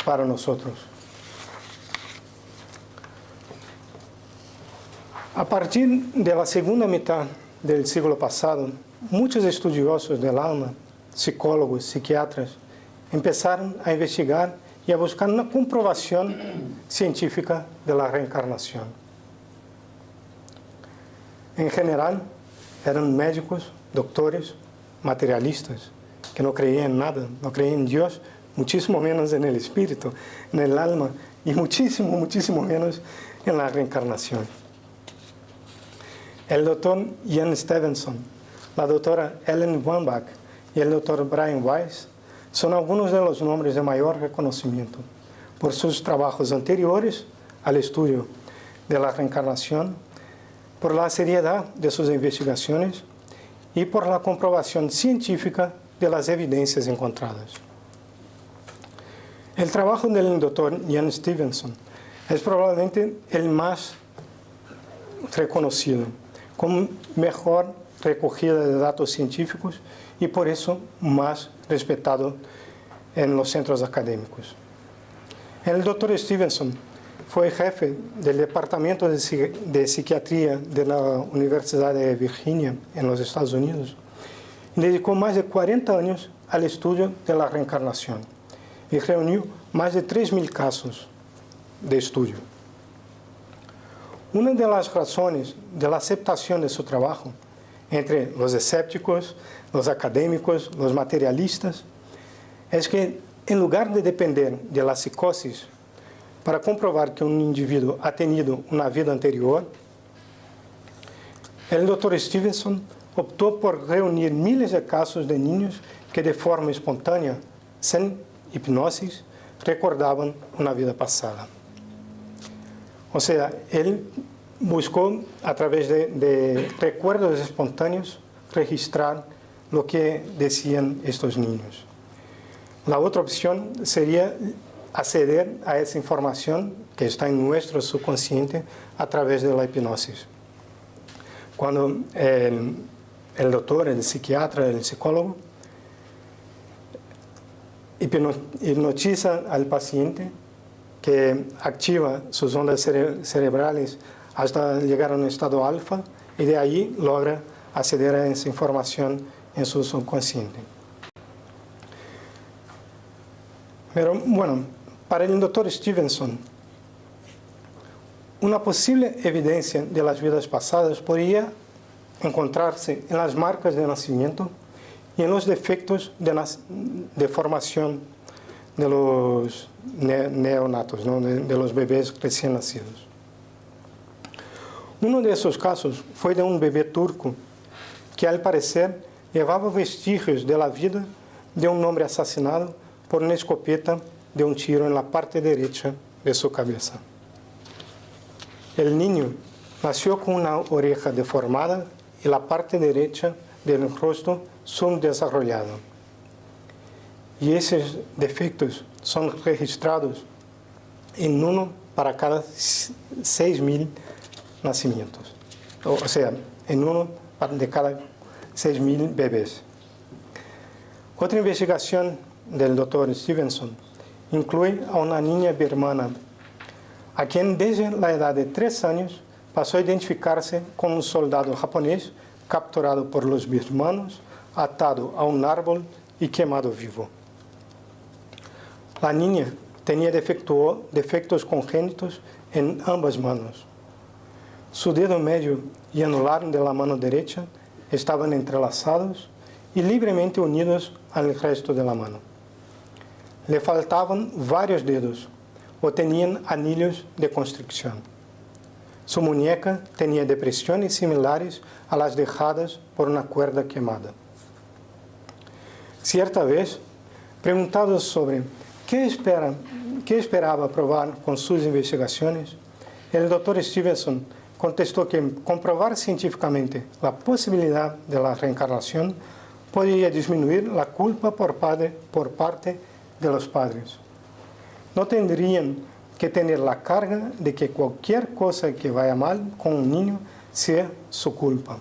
para nosotros. A partir de la segunda mitad del siglo pasado, muchos estudiosos del alma, psicólogos, psiquiatras, empezaron a investigar y a buscar una comprobación científica de la reencarnación. En general, eran médicos, doctores, materialistas, que no creían en nada, no creían en Dios, muchísimo menos en el espíritu, en el alma, y muchísimo menos en la reencarnación. El doctor Ian Stevenson, la doctora Ellen Wambach y el doctor Brian Weiss son algunos de los nombres de mayor reconocimiento por sus trabajos anteriores al estudio de la reencarnación, por la seriedad de sus investigaciones y por la comprobación científica de las evidencias encontradas. El trabajo del doctor Ian Stevenson es probablemente el más reconocido, con mejor recogida de datos científicos y por eso más respetado en los centros académicos. El doctor Stevenson fue jefe del Departamento de Psiquiatría de la Universidad de Virginia en los Estados Unidos y dedicó más de 40 años al estudio de la reencarnación y reunió más de 3.000 casos de estudio. Una de las razones de la aceptación de su trabajo entre los escépticos, los académicos, los materialistas, es que en lugar de depender de la psicosis para comprobar que un individuo ha tenido una vida anterior, el doctor Stevenson optó por reunir miles de casos de niños que de forma espontánea, sin hipnosis, recordaban una vida pasada. O sea, él buscó a través de recuerdos espontáneos registrar lo que decían estos niños. La otra opción sería acceder a esa información que está en nuestro subconsciente a través de la hipnosis. Cuando el doctor, el psiquiatra, el psicólogo hipnotiza al paciente, que activa sus ondas cerebrales hasta llegar a un estado alfa y de ahí logra acceder a esa información en su subconsciente. Pero bueno, para el doctor Stevenson, una posible evidencia de las vidas pasadas podría encontrarse en las marcas de nacimiento y en los defectos de formación de los neonatos, ¿no? de los bebés recién nacidos. Uno de esos casos fue de un bebé turco que al parecer llevaba vestigios de la vida de un hombre asesinado por una escopeta de un tiro en la parte derecha de su cabeza. El niño nació con una oreja deformada y la parte derecha del rostro subdesarrollada. Y esos defectos son registrados en uno para cada 6.000 nacimientos. O sea, en uno de cada 6.000 bebés. Otra investigación del Dr. Stevenson incluye a una niña birmana, a quien desde la edad de 3 años pasó a identificarse con un soldado japonés capturado por los birmanos, atado a un árbol y quemado vivo. La niña tenía defectos congénitos en ambas manos. Su dedo medio y anular de la mano derecha estaban entrelazados y libremente unidos al resto de la mano. Le faltaban varios dedos o tenían anillos de constricción. Su muñeca tenía depresiones similares a las dejadas por una cuerda quemada. Cierta vez, preguntado sobre qué esperaba probar con sus investigaciones, el Dr. Stevenson contestó que comprobar científicamente la posibilidad de la reencarnación podría disminuir la culpa por parte de los padres. No tendrían que tener la carga de que cualquier cosa que vaya mal con un niño sea su culpa,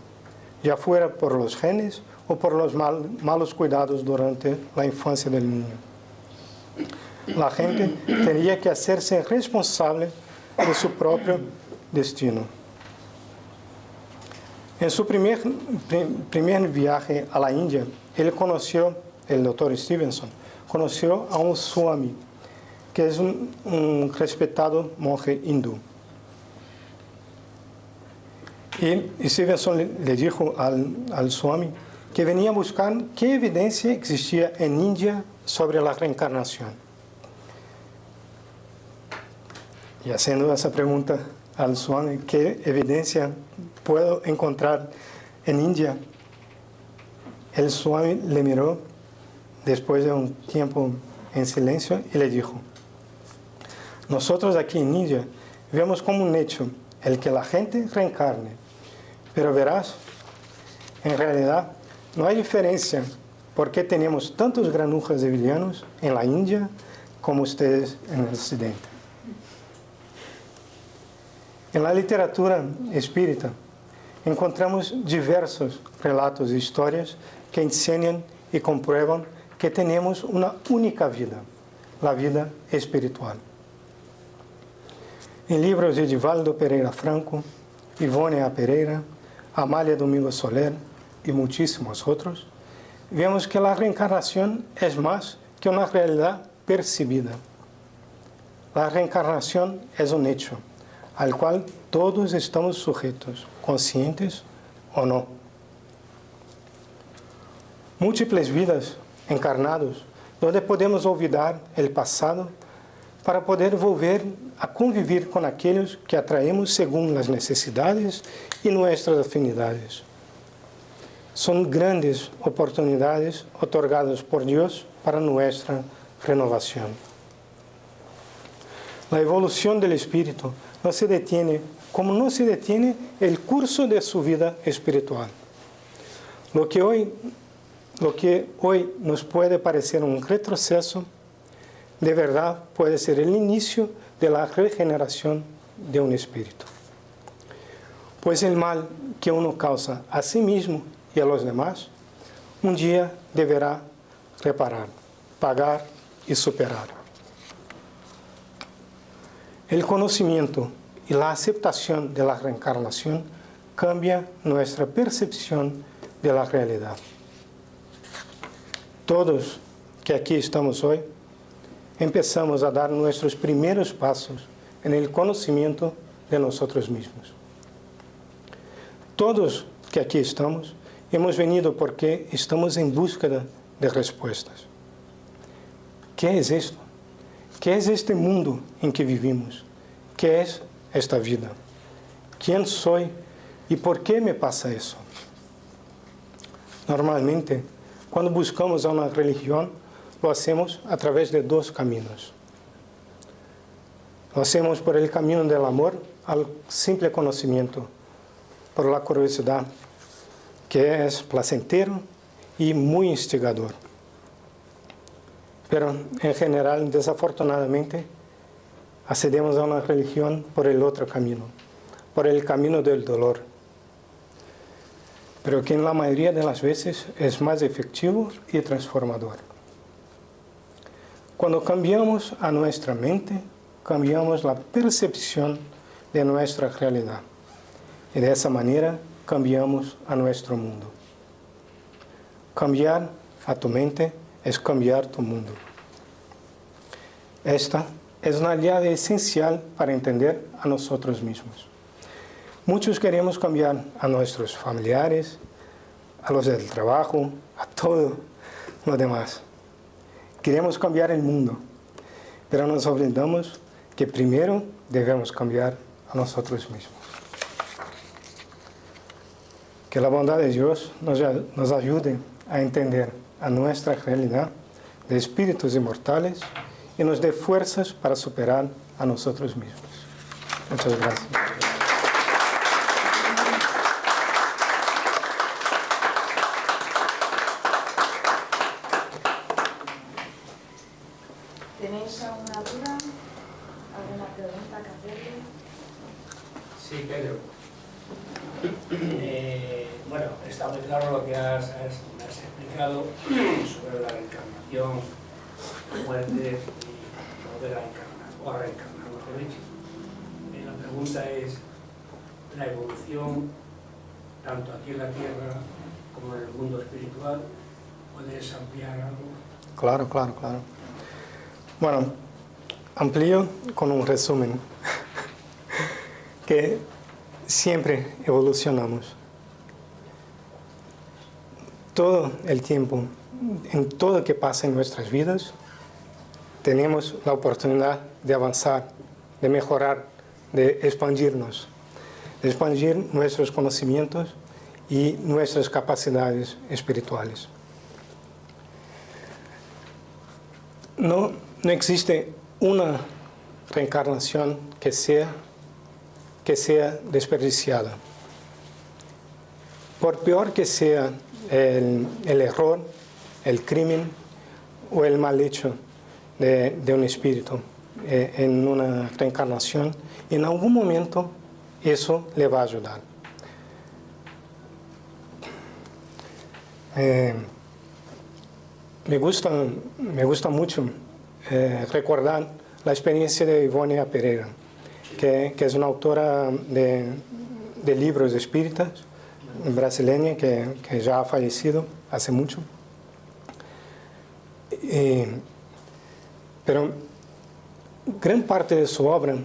ya fuera por los genes o por los malos cuidados durante la infancia del niño. La gente tendría que hacerse responsable de su propio destino. En su primer viaje a la India, el Dr. Stevenson, conoció a un Swami, que es un respetado monje hindú. Y Stevenson le dijo al Swami que venía a buscar qué evidencia existía en India sobre la reencarnación. Y haciendo esa pregunta al Swami, ¿qué evidencia puedo encontrar en India? El Swami le miró después de un tiempo en silencio y le dijo: nosotros aquí en India vemos como un hecho el que la gente reencarne, pero verás, en realidad no hay diferencia porque tenemos tantos granujas de villanos en la India como ustedes en el occidente. En la literatura espírita encontramos diversos relatos e historias que enseñan y comprueban que tenemos una única vida, la vida espiritual. En libros de Edivaldo Pereira Franco, Ivone A. Pereira, Amália Domingo Soler y muchísimos otros, vemos que la reencarnación es más que una realidad percibida. La reencarnación es un hecho al cual todos estamos sujetos, conscientes o no. Múltiples vidas encarnados, donde podemos olvidar el pasado para poder volver a convivir con aquellos que atraemos según las necesidades y nuestras afinidades. Son grandes oportunidades otorgadas por Dios para nuestra renovación. La evolución del espíritu no se detiene, como no se detiene el curso de su vida espiritual. Lo que hoy nos puede parecer un retroceso, de verdad puede ser el inicio de la regeneración de un espíritu. Pues el mal que uno causa a sí mismo y a los demás, un día deberá reparar, pagar y superar. El conocimiento y la aceptación de la reencarnación cambia nuestra percepción de la realidad. Todos que aquí estamos hoy empezamos a dar nuestros primeros pasos en el conocimiento de nosotros mismos. Todos que aquí estamos hemos venido porque estamos en búsqueda de respuestas. ¿Qué es esto? ¿Qué es este mundo en que vivimos? ¿Qué es esta vida? ¿Quién soy y por qué me pasa eso? Normalmente, cuando buscamos a una religión, lo hacemos a través de dos caminos. Lo hacemos por el camino del amor al simple conocimiento, por la curiosidad, que es placentero y muy instigador. Pero en general, desafortunadamente, accedemos a una religión por el otro camino, por el camino del dolor, pero que en la mayoría de las veces es más efectivo y transformador. Cuando cambiamos a nuestra mente, cambiamos la percepción de nuestra realidad y de esa manera cambiamos a nuestro mundo. Cambiar a tu mente es cambiar tu mundo. Esta es una llave esencial para entender a nosotros mismos. Muchos queremos cambiar a nuestros familiares, a los del trabajo, a todo lo demás. Queremos cambiar el mundo, pero nos olvidamos que primero debemos cambiar a nosotros mismos. Que la bondad de Dios nos ayude a entender a nuestra realidad de espíritus inmortales y nos dé fuerzas para superar a nosotros mismos. Muchas gracias. ¿Tenéis alguna duda? ¿Alguna pregunta que hacerle? Sí, Pedro. Bueno, está muy claro lo que me has explicado sobre la reencarnación, la muerte y volver a encarnar, o a reencarnar, mejor dicho. La pregunta es, la evolución, tanto aquí en la Tierra como en el mundo espiritual, ¿puedes ampliar algo? Claro. Bueno, amplío con un resumen. Que siempre evolucionamos. Todo el tiempo, en todo lo que pasa en nuestras vidas, tenemos la oportunidad de avanzar, de mejorar, de expandirnos, de expandir nuestros conocimientos y nuestras capacidades espirituales. No existe una reencarnación que sea desperdiciada. Por peor que sea el error, el crimen o el mal hecho de un espíritu en una reencarnación, en algún momento eso le va a ayudar. Me gusta mucho recordar la experiencia de Ivone Pereira, que es una autora de libros espíritas, brasileña, que ya ha fallecido hace mucho. Pero gran parte de su obra,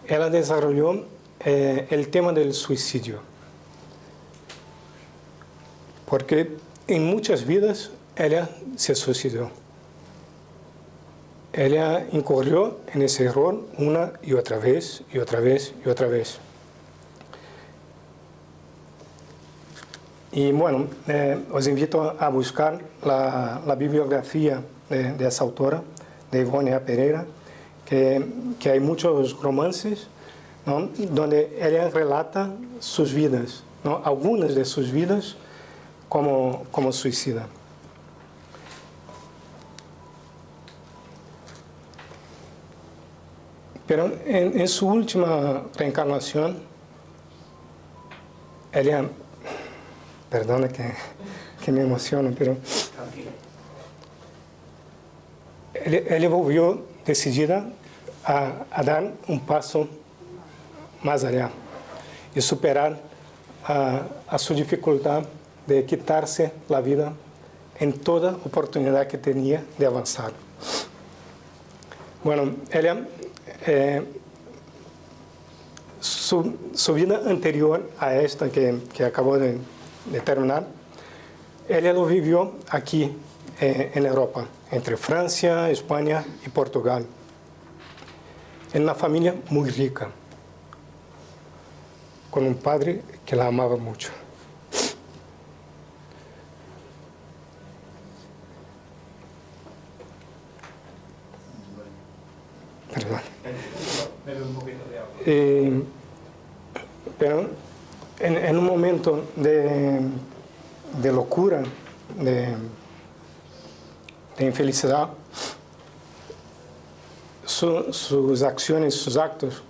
ella desarrolló el tema del suicidio. Porque en muchas vidas ella se suicidó. Ella incurrió en ese error una y otra vez, y otra vez, y otra vez. Y bueno, os invito a buscar la bibliografía de esa autora, de Ivone Pereira, que hay muchos romances, ¿no?, donde ella relata sus vidas, ¿no?, algunas de sus vidas como suicida. Pero en su última reencarnación, ella, perdona que me emociono, pero ella volvió decidida a dar un paso más allá y superar a su dificultad de quitarse la vida en toda oportunidad que tenía de avanzar. Bueno, ella, su vida anterior a esta que acabó de terminar, ella lo vivió aquí en Europa, entre Francia, España y Portugal, en una familia muy rica, con un padre que la amaba mucho. Perdón. Bebe un poquito de agua. Pero en un momento de locura, de infelicidad, sus acciones, sus actos,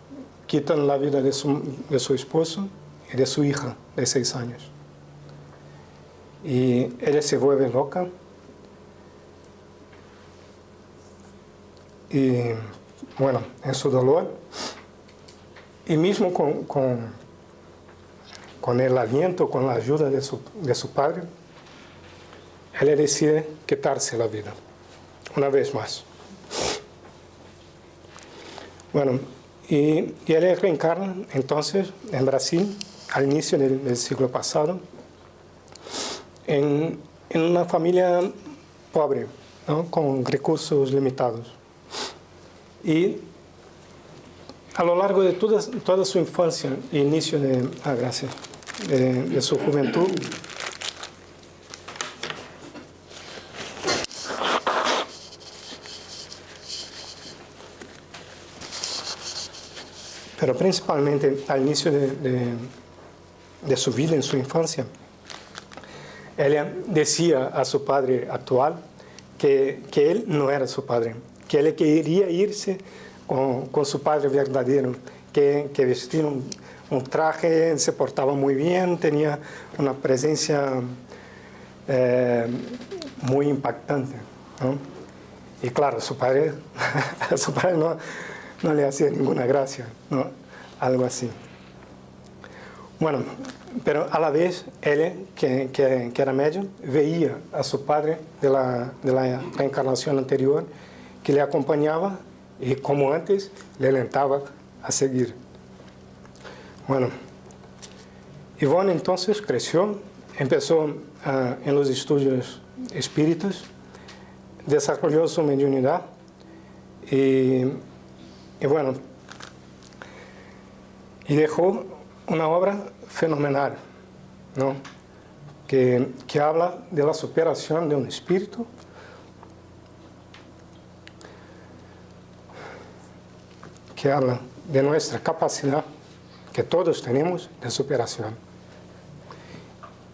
quitan la vida de su esposo y de su hija de 6 años. Y ella se vuelve loca. Y bueno, en su dolor, y mismo con el aliento, con la ayuda de su padre, ella decide quitarse la vida, una vez más. Bueno, y ella reencarna entonces en Brasil, al inicio del siglo pasado, en una familia pobre, ¿no? Con recursos limitados. Y a lo largo de toda su infancia e inicio de su juventud, pero principalmente al inicio de su vida, en su infancia, ella decía a su padre actual que él no era su padre, que él quería irse con su padre verdadero, que vestía un traje, se portaba muy bien, tenía una presencia muy impactante, ¿no? Y claro, su padre no le hacía ninguna gracia, ¿no? Algo así. Bueno, pero a la vez, él, que era médium, veía a su padre de la reencarnación anterior, que le acompañaba y, como antes, le alentaba a seguir. Bueno, Ivonne entonces creció, empezó en los estudios espíritas, desarrolló su mediunidad y bueno, y dejó una obra fenomenal, ¿no? Que habla de la superación de un espíritu, que habla de nuestra capacidad que todos tenemos de superación.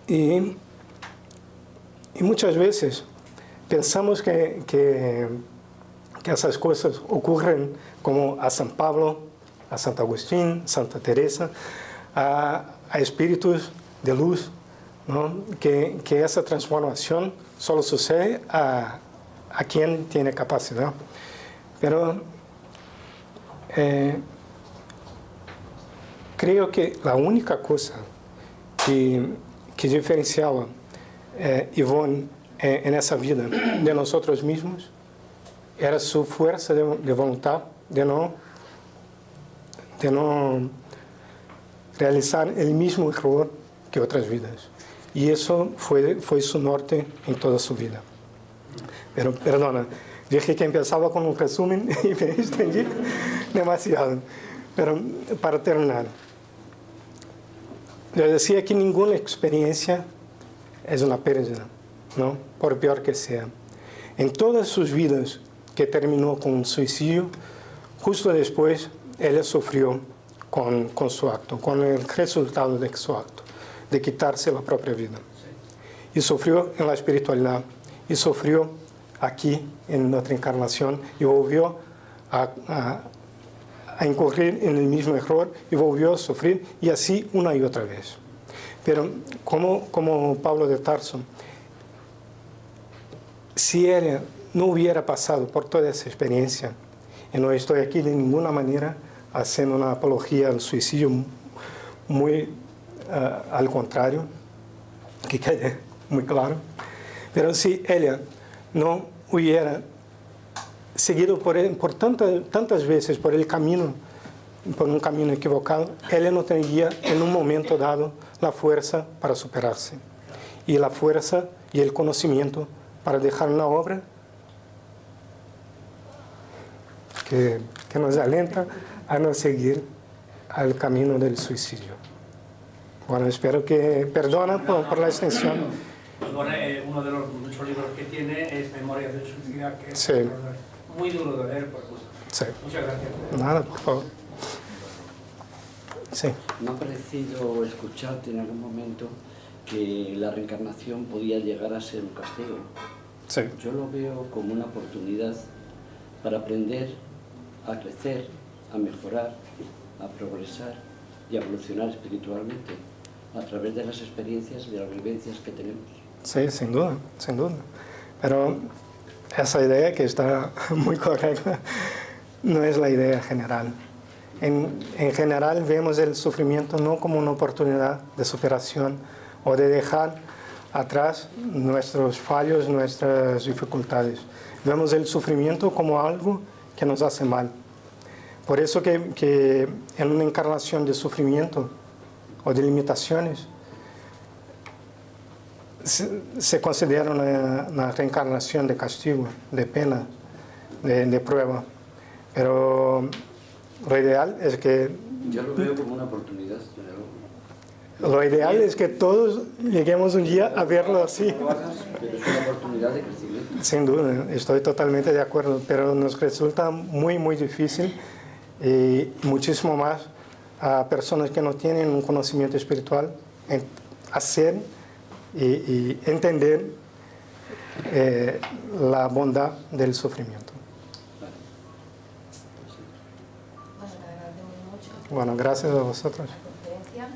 Y muchas veces pensamos que esas cosas ocurren como a San Pablo, a Santo Agustín, Santa Teresa, a espíritus de luz, ¿no? Que esa transformación solo sucede a quien tiene capacidad. Pero creo que la única cosa que diferenciaba Ivonne en esa vida de nosotros mismos era su fuerza de voluntad de no realizar el mismo error que otras vidas. Y eso fue su norte en toda su vida. Pero, perdona, dije que empezaba con un resumen y me extendí demasiado. Pero para terminar, yo decía que ninguna experiencia es una pérdida, ¿no? Por peor que sea. En todas sus vidas, que terminó con un suicidio, justo después ella sufrió con su acto, con el resultado de su acto, de quitarse la propia vida. Y sufrió en la espiritualidad, y sufrió aquí en nuestra encarnación, y volvió a incurrir en el mismo error, y volvió a sufrir, y así una y otra vez. Pero como Pablo de Tarso, si ella no hubiera pasado por toda esa experiencia, y no estoy aquí de ninguna manera haciendo una apología al suicidio, muy al contrario, que quede muy claro, pero si ella no hubiera seguido por tantas veces por un camino equivocado, ella no tendría en un momento dado la fuerza para superarse, y la fuerza y el conocimiento para dejar una obra que nos alienta a no seguir al camino del suicidio. Bueno, espero que perdona por la extensión. Bueno, uno de los muchos libros que tiene es Memorias del Suicida, que es Sí. muy duro de leer por gusto. Sí. Muchas gracias. Nada, por favor. Sí, Me ha parecido escucharte en algún momento que la reencarnación podía llegar a ser un castigo. sí, Yo lo veo como una oportunidad para aprender a crecer, a mejorar, a progresar y a evolucionar espiritualmente a través de las experiencias y de las vivencias que tenemos. sí, sin duda, sin duda. Pero esa idea que está muy correcta no es la idea general. En general vemos el sufrimiento no como una oportunidad de superación o de dejar atrás nuestros fallos, nuestras dificultades. Vemos el sufrimiento como algo que nos hace mal. Por eso que en una encarnación de sufrimiento o de limitaciones se considera una reencarnación de castigo, de pena, de prueba. Pero lo ideal es que Yo lo veo como una oportunidad. Lo ideal es que todos lleguemos un día a verlo así. No lo hagas, pero es una oportunidad de crecimiento. Sin duda, estoy totalmente de acuerdo, pero nos resulta muy, muy difícil y muchísimo más a personas que no tienen un conocimiento espiritual hacer y entender la bondad del sufrimiento. Bueno, te agradecemos mucho Bueno, gracias a vosotros. la conferencia.